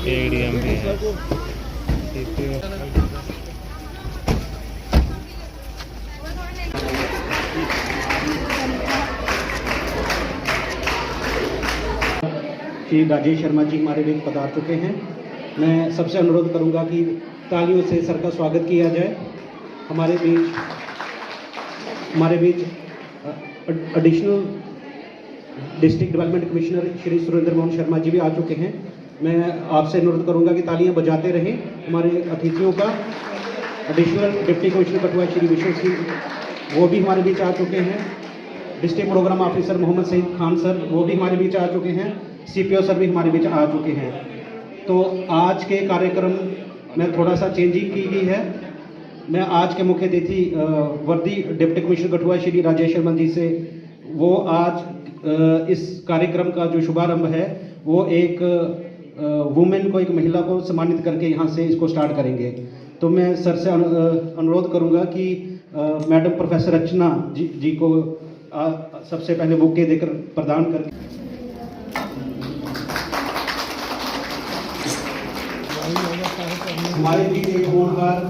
ADM भी है, CPO. Shri Rajesh Sharma ji हमारे बीच पधार चुके हैं। मैं सबसे अनुरोध करूंगा कि तालियों से सर का स्वागत किया जाए। हमारे बीच additional district development commissioner Shri Surendra Mohan Sharma ji भी आ चुके हैं। मैं आपसे अनुरोध करूंगा कि तालियां बजाते रहें हमारे अतिथियों का। Additional deputy commissioner Kathua Shri Vishesh Singh वो भी हमारे बीच आ चुके हैं। District programme officer Mohammad Saeed Khan sir वो भी हमारे बीच आ चुके हैं। सीपीओ सर भी हमारे बीच आ चुके हैं। तो आज के कार्यक्रम में थोड़ा सा चेंजिंग की गई है। मैं आज के मुख्य अतिथि वर्दी डिप्टी कमिश्नर कठुआ श्री राजेश शर्मा जी से वो आज इस कार्यक्रम का जो शुभारंभ है वो एक वुमेन को, एक महिला को सम्मानित करके यहाँ से इसको स्टार्ट करेंगे। तो मैं सर से अनुरोध करूँगा कि मैडम प्रोफेसर रचना जी को सबसे पहले बुके देकर प्रदान करके हमारे बीच एक होनहार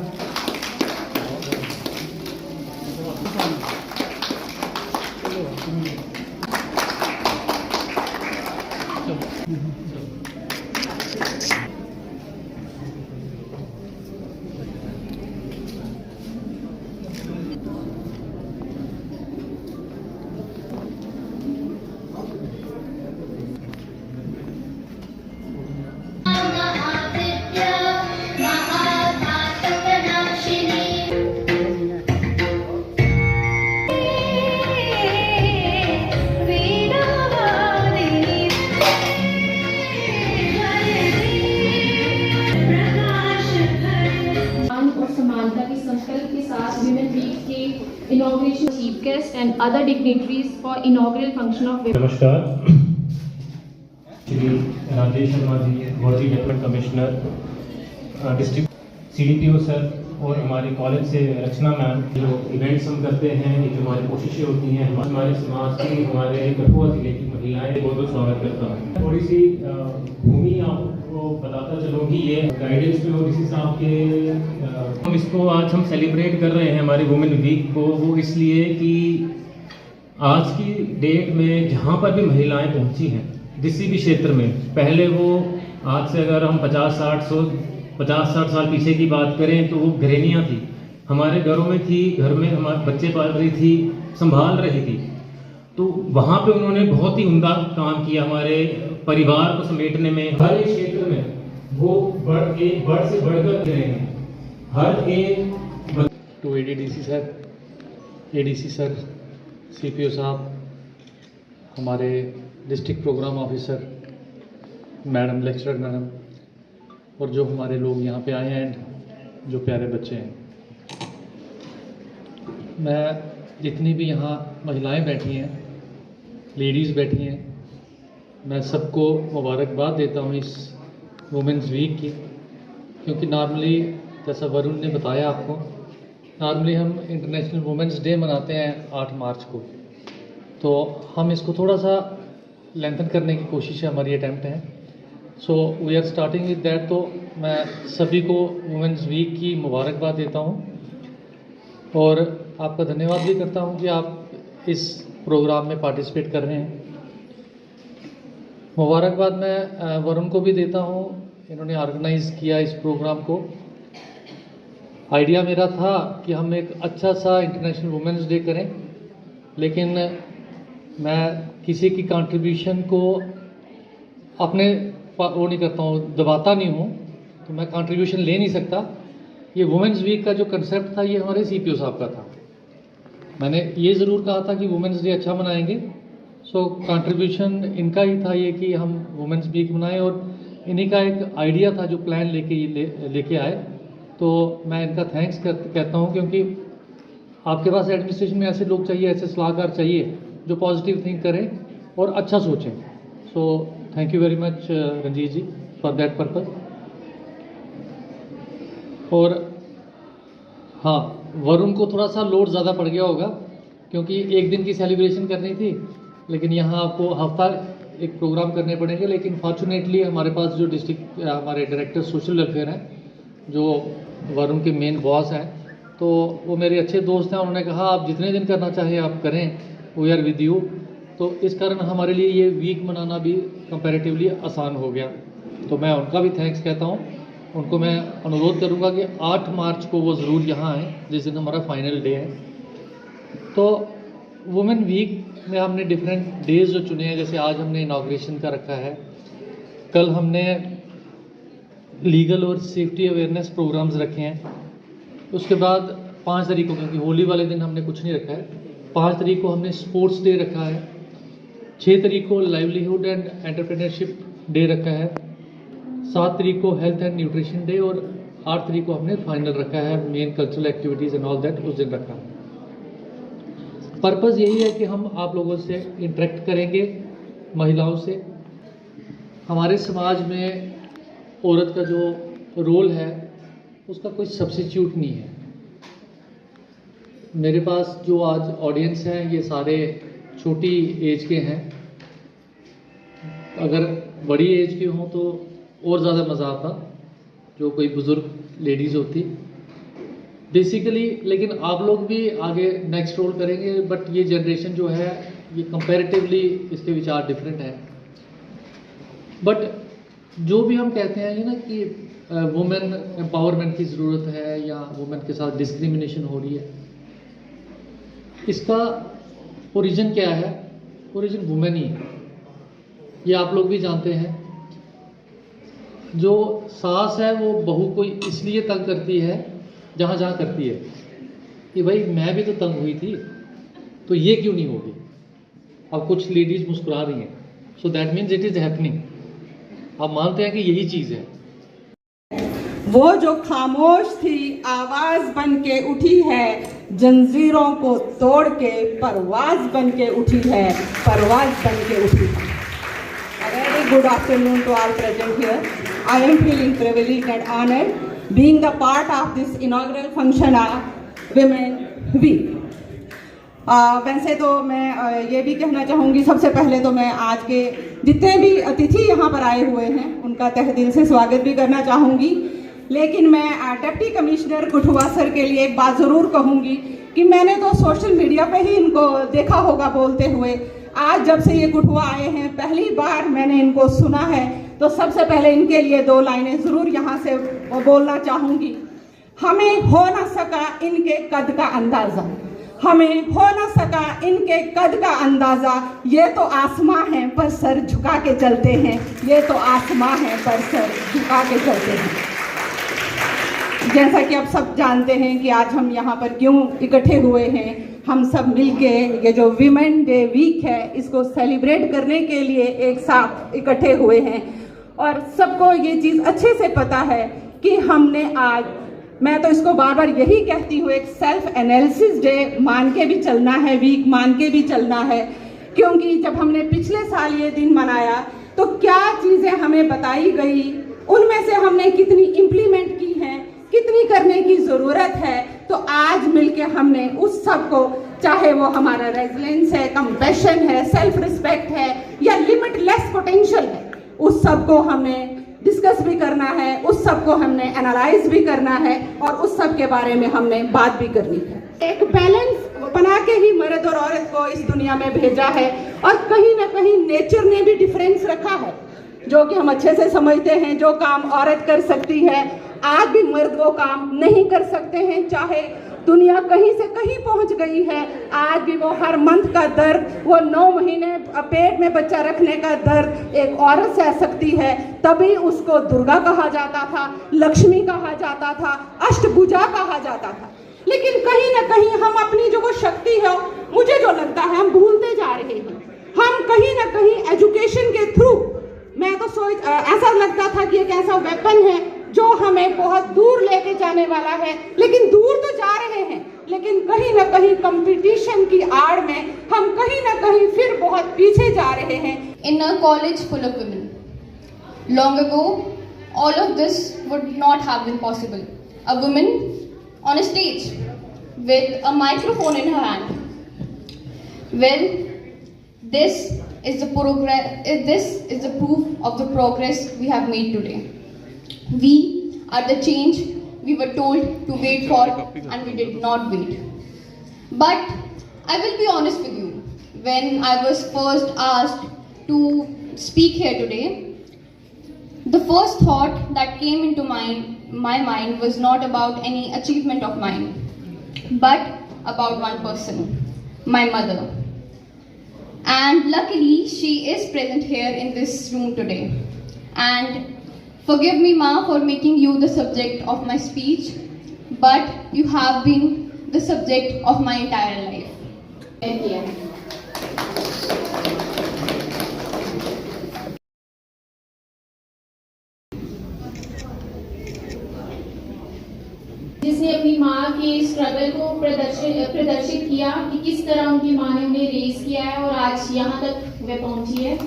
inauguration chief guest and other dignitaries for inaugural function of women. नमस्कार। श्री राजेश शर्मा जी, वर्दी development commissioner district, CDPO sir और हमारे कॉलेज से रचना मैम, जो इवेंट्स हम करते हैं, ये जो हमारी कोशिशें होती हैं, हमारे समाज की, हमारे कठुआ जिले की महिलाएं, बहुत बहुत स्वागत करता हूँ। थोड़ी सी भूमि आपको बताता चलूँ कि ये गाइडेंस में और इसी साहब के हम इसको आज हम सेलिब्रेट कर रहे हैं हमारी वुमेन वीक को, वो इसलिए कि आज की डेट में जहाँ पर भी महिलाएं पहुँची हैं किसी भी क्षेत्र में, पहले वो आज से अगर हम 50-60 साल पीछे की बात करें तो वो गृहिणियाँ थी, हमारे घरों में थी, घर में हमारे बच्चे पाल रही थी, संभाल रही थी। तो वहाँ पे उन्होंने बहुत ही उम्दा काम किया हमारे परिवार को समेटने में। हर एक क्षेत्र में वो बढ़ से बढ़कर रहे हैं। हर एक to ADDC sir, ADC sir, CPO साहब, हमारे district programme officer madam, lecturer madam, और जो हमारे लोग यहाँ पे आए हैं, जो प्यारे बच्चे हैं, मैं जितनी भी यहाँ महिलाएं बैठी हैं, लेडीज़ बैठी हैं, मैं सबको मुबारकबाद देता हूँ इस वुमेंस वीक की। क्योंकि नॉर्मली जैसा वरुण ने बताया आपको, नॉर्मली हम इंटरनेशनल वुमेंस डे मनाते हैं 8 मार्च को, तो हम इसको थोड़ा सा लेंथन करने की कोशिश है, हमारी अटैम्प्ट है। So we are starting with that. तो मैं सभी को वुमेंस वीक की मुबारकबाद देता हूँ और आपका धन्यवाद भी करता हूँ कि आप इस प्रोग्राम में पार्टिसिपेट कर रहे हैं। मुबारकबाद मैं वरुण को भी देता हूँ, इन्होंने ऑर्गेनाइज़ किया इस प्रोग्राम को। आइडिया मेरा था कि हम एक अच्छा सा इंटरनेशनल वुमेंस डे करें, लेकिन मैं किसी की कंट्रीब्यूशन को अपने वो नहीं करता हूँ, दबाता नहीं हूँ, तो मैं कंट्रीब्यूशन ले नहीं सकता। ये वुमेंस वीक का जो कंसेप्ट था ये हमारे सीपीओ साहब का था। मैंने ये ज़रूर कहा था कि वुमेंस डे अच्छा मनाएंगे, सो कंट्रीब्यूशन इनका ही था ये कि हम वुमेंस वीक मनाएं, और इन्हीं का एक आइडिया था जो प्लान लेके आए। तो मैं इनका थैंक्स कहता हूँ, क्योंकि आपके पास एडमिनिस्ट्रेशन में ऐसे लोग चाहिए, ऐसे सलाहकार चाहिए जो पॉजिटिव थिंक करें और अच्छा सोचें। So thank you very much Ranjeet ji for that purpose. और हाँ, वरुण को थोड़ा सा लोड ज़्यादा पड़ गया होगा, क्योंकि एक दिन की सेलिब्रेशन करनी थी, लेकिन यहाँ आपको हफ्ता एक प्रोग्राम करने पड़ेंगे, लेकिन फॉर्चुनेटली हमारे पास जो डिस्ट्रिक्ट हमारे डायरेक्टर सोशल वेलफेयर हैं, जो वरुण के मेन बॉस हैं, तो वो मेरे अच्छे दोस्त हैं। उन्होंने कहा आप जितने दिन करना चाहे आप करें, वी आर विद यू। तो इस कारण हमारे लिए ये वीक मनाना भी कंपैरेटिवली आसान हो गया। तो मैं उनका भी थैंक्स कहता हूँ। उनको मैं अनुरोध करूँगा कि 8 मार्च को वो ज़रूर यहाँ आएँ, जिस दिन हमारा फाइनल डे है। तो वुमेन वीक में हमने डिफरेंट डेज जो चुने हैं, जैसे आज हमने इनाग्रेशन का रखा है, कल हमने लीगल और सेफ्टी अवेयरनेस प्रोग्राम्स रखे हैं, उसके बाद 5 तारीख को, क्योंकि होली वाले दिन हमने कुछ नहीं रखा है, 5 तारीख को हमने स्पोर्ट्स डे रखा है, 6 तारीख को लाइवलीहुड एंड एंटरप्रेन्योरशिप डे रखा है, 7 तारीख को हेल्थ एंड न्यूट्रिशन डे, और 8 तारीख को हमने फाइनल रखा है main cultural activities and all that, उस दिन रखा है। पर्पज़ यही है कि हम आप लोगों से इंटरेक्ट करेंगे, महिलाओं से। हमारे समाज में औरत का जो रोल है उसका कोई सब्स्टिट्यूट नहीं है। मेरे पास जो आज ऑडियंस है ये सारे छोटी एज के हैं, अगर बड़ी एज के हों तो और ज़्यादा मज़ा आता, जो कोई बुज़ुर्ग लेडीज़ होती बेसिकली। लेकिन आप लोग भी आगे नेक्स्ट रोल करेंगे, बट ये जनरेशन जो है ये कंपैरेटिवली इसके विचार डिफरेंट है। बट जो भी हम कहते हैं ये ना कि वुमेन एम्पावरमेंट की ज़रूरत है या वुमेन के साथ डिस्क्रिमिनेशन हो रही है, इसका ओरिजिन क्या है? ओरिजिन वुमेन ही है। ये आप लोग भी जानते हैं। जो सास है वो बहू को इसलिए तंग करती है जहाँ जहाँ करती है कि भाई मैं भी तो तंग हुई थी, तो ये क्यों नहीं होगी। अब कुछ लेडीज मुस्कुरा रही हैं, so that means it is happening. आप मानते हैं कि यही चीज़ है। वो जो खामोश थी आवाज बन के उठी है, जंजीरों को तोड़ के परवाज बन के उठी है, परवाज बन के उठी है। A very good afternoon to all present here. I am feeling privileged and honored being the part of this inaugural function of Women Week. वैसे तो मैं ये भी कहना चाहूँगी, सबसे पहले तो मैं आज के जितने भी अतिथि यहाँ पर आए हुए हैं उनका तहे दिल से स्वागत भी करना चाहूँगी। लेकिन मैं डिप्टी कमिश्नर कठुआ सर के लिए एक बात ज़रूर कहूँगी कि मैंने तो सोशल मीडिया पे ही इनको देखा होगा बोलते हुए। आज जब से ये कठुआ आए हैं पहली बार मैंने इनको सुना है, तो सबसे पहले इनके लिए 2 लाइनें ज़रूर यहाँ से बोलना चाहूँगी। हमें हो ना सका इनके कद का अंदाज़ा, हमें हो ना सका इनके कद का अंदाज़ा, ये तो आसमां हैं पर सर झुका के चलते हैं, ये तो आसमां हैं पर सर झुका के चलते हैं। जैसा कि आप सब जानते हैं कि आज हम यहाँ पर क्यों इकट्ठे हुए हैं। हम सब मिलके ये जो वीमेन डे वीक है इसको सेलिब्रेट करने के लिए एक साथ इकट्ठे हुए हैं। और सबको ये चीज़ अच्छे से पता है कि हमने आज, मैं तो इसको बार बार यही कहती हूँ, एक सेल्फ एनालिसिस डे मान के भी चलना है, वीक मान के भी चलना है। क्योंकि जब हमने पिछले साल ये दिन मनाया तो क्या चीज़ें हमें बताई गई, उनमें से हमने कितनी इम्प्लीमेंट की हैं, कितनी करने की ज़रूरत है। तो आज मिलके हमने उस सब को, चाहे वो हमारा रेजिलेंस है, कंपैशन है, सेल्फ रिस्पेक्ट है या लिमिटलेस पोटेंशियल है, उस सब को हमें डिस्कस भी करना है, उस सब को हमने एनालाइज भी करना है और उस सब के बारे में हमने बात भी करनी है। एक बैलेंस बना के ही मर्द और औरत को इस दुनिया में भेजा है और कहीं ना कहीं नेचर ने भी डिफरेंस रखा है, जो कि हम अच्छे से समझते हैं। जो काम औरत कर सकती है आज भी मर्द वो काम नहीं कर सकते हैं। चाहे दुनिया कहीं से कहीं पहुंच गई है, आज भी वो हर मंथ का दर्द, वो 9 महीने पेट में बच्चा रखने का दर्द एक औरत सह सकती है। तभी उसको दुर्गा कहा जाता था, लक्ष्मी कहा जाता था, अष्टभुजा कहा जाता था। लेकिन कहीं ना कहीं हम अपनी जो वो शक्ति है, मुझे जो लगता है हम भूलते जा रहे हैं। हम कहीं ना कहीं एजुकेशन के थ्रू, मैं तो ऐसा लगता था कि एक ऐसा वेपन है जो हमें बहुत दूर लेके जाने वाला है, लेकिन दूर तो जा रहे हैं, लेकिन कहीं ना कहीं कंपटीशन की आड़ में हम कहीं ना कहीं फिर बहुत पीछे जा रहे हैं। In a college full of women, long ago, all of this would not have been possible. A woman on a stage with a microphone in her hand. Well, this is the progress. This is the proof of the progress we have made today. We are the change we were told to wait for, and we did not wait. But I will be honest with you. When I was first asked to speak here today, the first thought that came into my mind was not about any achievement of mine, but about one person, my mother. And luckily, she is present here in this room today. And forgive me, Ma, for making you the subject of my speech, but you have been the subject of my entire life. Thank you. जिसने अपनी माँ के struggle को प्रदर्शित किया कि किस तरह उनकी माँ ने उन्हें रेस किया है और आज यहाँ तक वे पहुँची है।